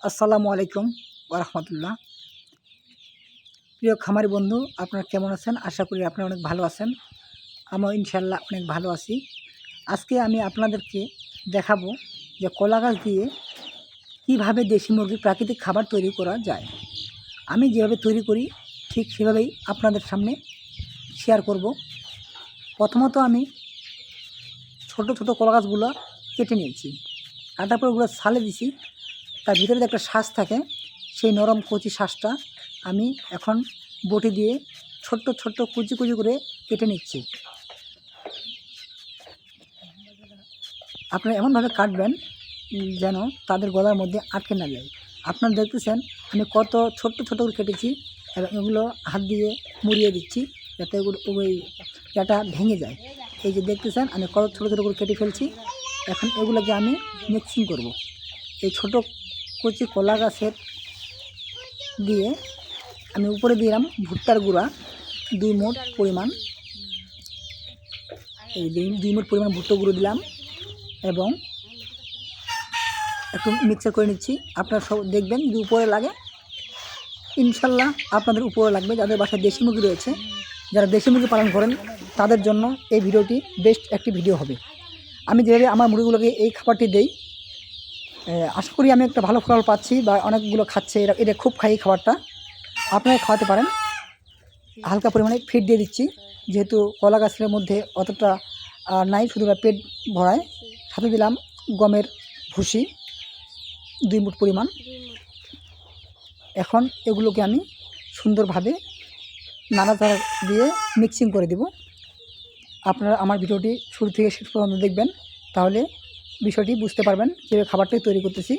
আসসালামু আলাইকুম ওয়া রাহমাতুল্লাহ। প্রিয় খামারি বন্ধু, আপনারা কেমন আছেন? আশা করি আপনারা অনেক ভালো আছেন। আমিও ইনশাআল্লাহ অনেক ভালো আছি। আজকে আমি আপনাদেরকে দেখাবো যে কলা গাছ দিয়ে কীভাবে দেশি মুরগির প্রাকৃতিক খাবার তৈরি করা যায়। আমি যেভাবে তৈরি করি ঠিক সেভাবেই আপনাদের সামনে শেয়ার করব। প্রথমত আমি ছোট ছোট কলা গাছগুলো কেটে নিয়েছি, কাটার পর ওগুলো ছালে দিছি। তার ভিতরে যে একটা শ্বাস থাকে, সেই নরম কচি শ্বাসটা আমি এখন বটি দিয়ে ছোট্ট ছোট্ট কুচি কুচি করে কেটে নিচ্ছি। আপনারা এমনভাবে কাটবেন যেন তাদের গলার মধ্যে আটকে না যায়। আপনারা দেখতেছেন আমি কত ছোট্ট ছোট করে কেটেছি এবং এগুলো হাত দিয়ে মুড়িয়ে দিচ্ছি যাতে ওই এটা ভেঙে যায়। এই যে দেখতেছেন আমি কত ছোটো ছোটো করে কেটে ফেলছি। এখন এগুলোকে আমি মিক্সিং করব। এই ছোটো কচি কলা গাছের দিয়ে আমি উপরে দিলাম ভুট্টার গুঁড়া 2 মুঠ পরিমাণ। এই 2 মুঠ পরিমাণ ভুট্টার গুঁড়ো দিলাম এবং একটু মিক্সার করে নিচ্ছি। আপনারা সব দেখবেন যদি উপরে লাগে, ইনশাল্লাহ আপনাদের উপরে লাগবে। যাদের বাসায় দেশি মুরগি রয়েছে, যারা দেশি মুরগি পালন করেন, তাদের জন্য এই ভিডিওটি বেস্ট একটি ভিডিও হবে। আমি যেভাবে আমার মুরগিগুলোকে এই খাবারটি দেই, আশা করি আমি একটা ভালো ফল পাচ্ছি বা অনেকগুলো খাচ্ছে। এটা খুব খাই খাবারটা, আপনারা খাওয়াতে পারেন। হালকা পরিমাণে ফিড দিয়ে দিচ্ছি, যেহেতু কলা গাছের মধ্যে অতটা নাই, শুধু পেট ভরায়। সাথে দিলাম গমের ভুসি 2 মুঠ পরিমাণ। এখন এগুলোকে আমি সুন্দরভাবে নাড়াচাড়া দিয়ে মিক্সিং করে দেব। আপনারা আমার ভিডিওটি শুরু থেকে শেষ পর্যন্ত দেখবেন, তাহলে বিষয়টি বুঝতে পারবেন কীভাবে খাবারটি তৈরি করতেছি।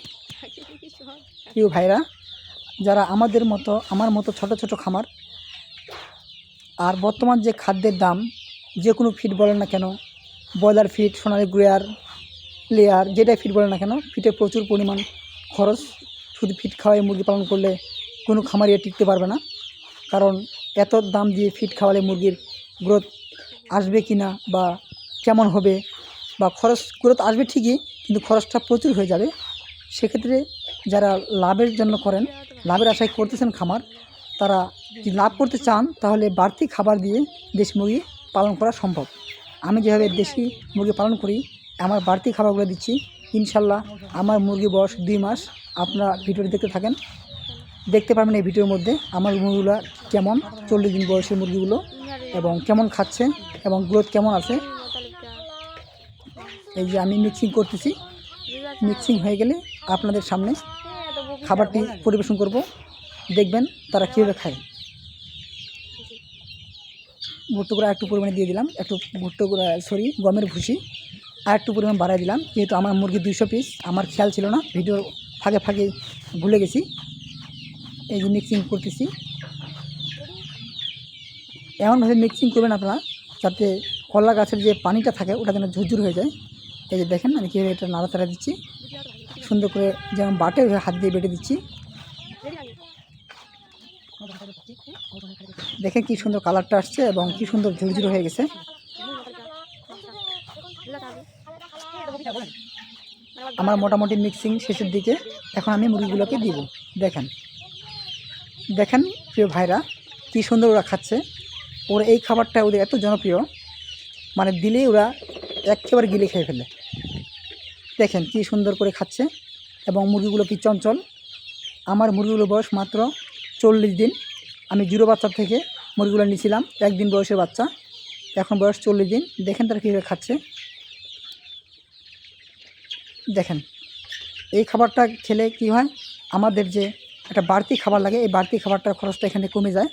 প্রিয় ভাইরা, যারা আমার মতো ছোট ছোট খামার, আর বর্তমান যে খাদ্যের দাম, যে কোনো ফিড বলেন না কেন, ব্রয়লার ফিড, সোনালি গ্রেয়ার, লেয়ার, যেটাই ফিড বলেন না কেন, ফিডে প্রচুর পরিমাণ খরচ। শুধু ফিড খাওয়াই মুরগি পালন করলে কোনো খামারি টিকতে পারবে না, কারণ এত দাম দিয়ে ফিড খাওয়ালে মুরগির গ্রোথ আসবে কি না বা কেমন হবে, বা গ্রোথ আসবে ঠিকই, কিন্তু খরচটা প্রচুর হয়ে যাবে। সেক্ষেত্রে যারা লাভের জন্য করেন, লাভের আশায় করতেছেন খামার, তারা যদি লাভ করতে চান তাহলে বাড়তি খাবার দিয়ে দেশি মুরগি পালন করা সম্ভব। আমি যেভাবে দেশি মুরগি পালন করি, আমার বাড়তি খাবারগুলো দিচ্ছি। ইনশাল্লাহ আমার মুরগি বয়স 2 মাস। আপনারা ভিডিওটি দেখতে থাকেন, দেখতে পারবেন এই ভিডিওর মধ্যে আমার মুরগিগুলো কেমন, 40 দিন বয়সের মুরগিগুলো, এবং কেমন খাচ্ছে এবং গ্রোথ কেমন আছে। এই যে আমি মিক্সিং করতেছি, মিক্সিং হয়ে গেলে আপনাদের সামনে খাবারটি পরিবেশন করব, দেখবেন তারা কীভাবে খায়। ভুট্টো গুঁড়া একটু পরিমাণে দিয়ে দিলাম, একটু গমের ভুসি আর একটু পরিমাণ বাড়াই দিলাম, যেহেতু আমার মুরগি 200 পিস, আমার খেয়াল ছিল না, ভিডিওর ফাঁকে ফাঁকে ভুলে গেছি। এই যে মিক্সিং করতেছি, এমনভাবে মিক্সিং করবেন আপনারা যাতে কলা গাছের যে পানিটা থাকে ওটা যেন ঝুরঝুর হয়ে যায়। এই যে দেখেন আমি কীভাবে এটা নাড়াচাড়া দিচ্ছি, সুন্দর করে যেমন বাটে হাত দিয়ে বেটে দিচ্ছি। দেখেন কি সুন্দর কালারটা আসছে এবং কি সুন্দর ঝুরঝুর হয়ে গেছে। আমার মোটামুটি মিক্সিং শেষের দিকে, এখন আমি মুরগিগুলোকে দিব। দেখেন প্রিয় ভাইরা, কি সুন্দর ওরা খাচ্ছে। ওরা এই খাবারটা ওদের এত জনপ্রিয়, মানে দিলেই ওরা একেবারে গিলে খেয়ে ফেলে। দেখেন কি সুন্দর করে খাচ্ছে এবং মুরগিগুলো কি চঞ্চল। আমার মুরগিগুলোর বয়স মাত্র 40 দিন। আমি 0 বাচ্চা থেকে মুরগিগুলো নিয়েছিলাম, 1 দিন বয়সের বাচ্চা, এখন বয়স 40 দিন। দেখেন তারা কীভাবে খাচ্ছে। দেখেন এই খাবারটা খেলে কি হয়, আমাদের যে একটা বাড়তি খাবার লাগে, এই বাড়তি খাবারটার খরচটা এখানে কমে যায়।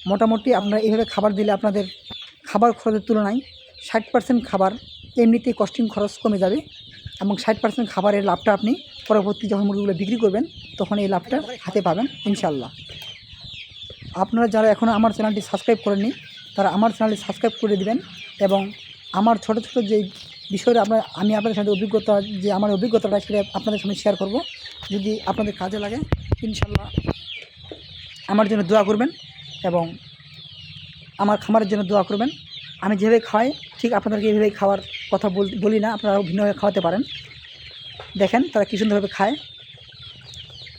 মোটামুটি আপনারা এইভাবে খাবার দিলে আপনাদের খাবার খরচের তুলনায় 60% খাবার এমনিতেই কস্টিং খরচ কমে যাবে, এবং 60% খাবারের লাভটা আপনি পরবর্তী যখন মুরগিগুলো বিক্রি করবেন তখন এই লাভটা হাতে পাবেন ইনশাল্লাহ। আপনারা যারা এখনও আমার চ্যানেলটি সাবস্ক্রাইব করেননি, তারা আমার চ্যানেলটি সাবস্ক্রাইব করে দিবেন, এবং আমার ছোট ছোট যে বিষয়টা আমি আপনাদের সাথে আমার অভিজ্ঞতাটা সেটা আপনাদের সামনে শেয়ার করব। যদি আপনাদের কাজে লাগে ইনশাল্লাহ আমার জন্য দোয়া করবেন এবং আমার খামারের জন্য দোয়া করবেন। আমি যেভাবে খাওয়াই ঠিক আপনাদেরকে এইভাবেই খাওয়ার কথা বলি না, আপনারাও ভিন্নভাবে খাওয়াতে পারেন। দেখেন তারা কী সুন্দরভাবে খায়।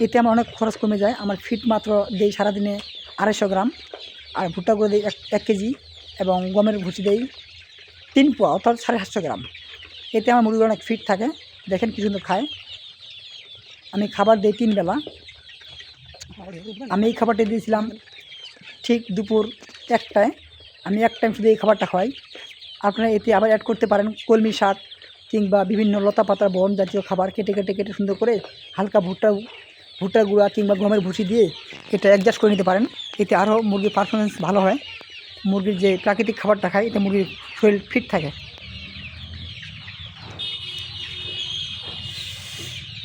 এতে আমার অনেক খরচ কমে যায়। আমার ফিড মাত্র দেই সারাদিনে 250 গ্রাম, আর ভুট্টা গুঁড়ো দিই 1 কেজি, এবং গমের ভুসি দেই 3 পোয়া অর্থাৎ 750 গ্রাম। এতে আমার মুরগির অনেক ফিট থাকে। দেখেন কি সুন্দর খায়। আমি খাবার দিই 3 বেলা। আমি এই খাবারটা দিয়েছিলাম ঠিক দুপুর 1টায়। আমি 1 টাইম শুধু এই খাবারটা খাওয়াই। আপনারা এতে আবার অ্যাড করতে পারেন কলমি শাক কিংবা বিভিন্ন লতা পাতার বন জাতীয় খাবার কেটে সুন্দর করে হালকা ভুট্টার গুঁড়া কিংবা গমের ভুসি দিয়ে এটা অ্যাডজাস্ট করে নিতে পারেন। এতে আরও মুরগির পারফরমেন্স ভালো হয়। মুরগির যে প্রাকৃতিক খাবারটা খায় এতে মুরগির শরীর ফিট থাকে।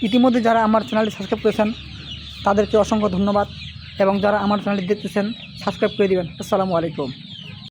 ইতিমধ্যে যারা আমার চ্যানেলটি সাবস্ক্রাইব করেছেন তাদেরকে অসংখ্য ধন্যবাদ, এবং যারা আমার চ্যানেলটি দেখতেছেন সাবস্ক্রাইব করে দেবেন। আসসালামু আলাইকুম।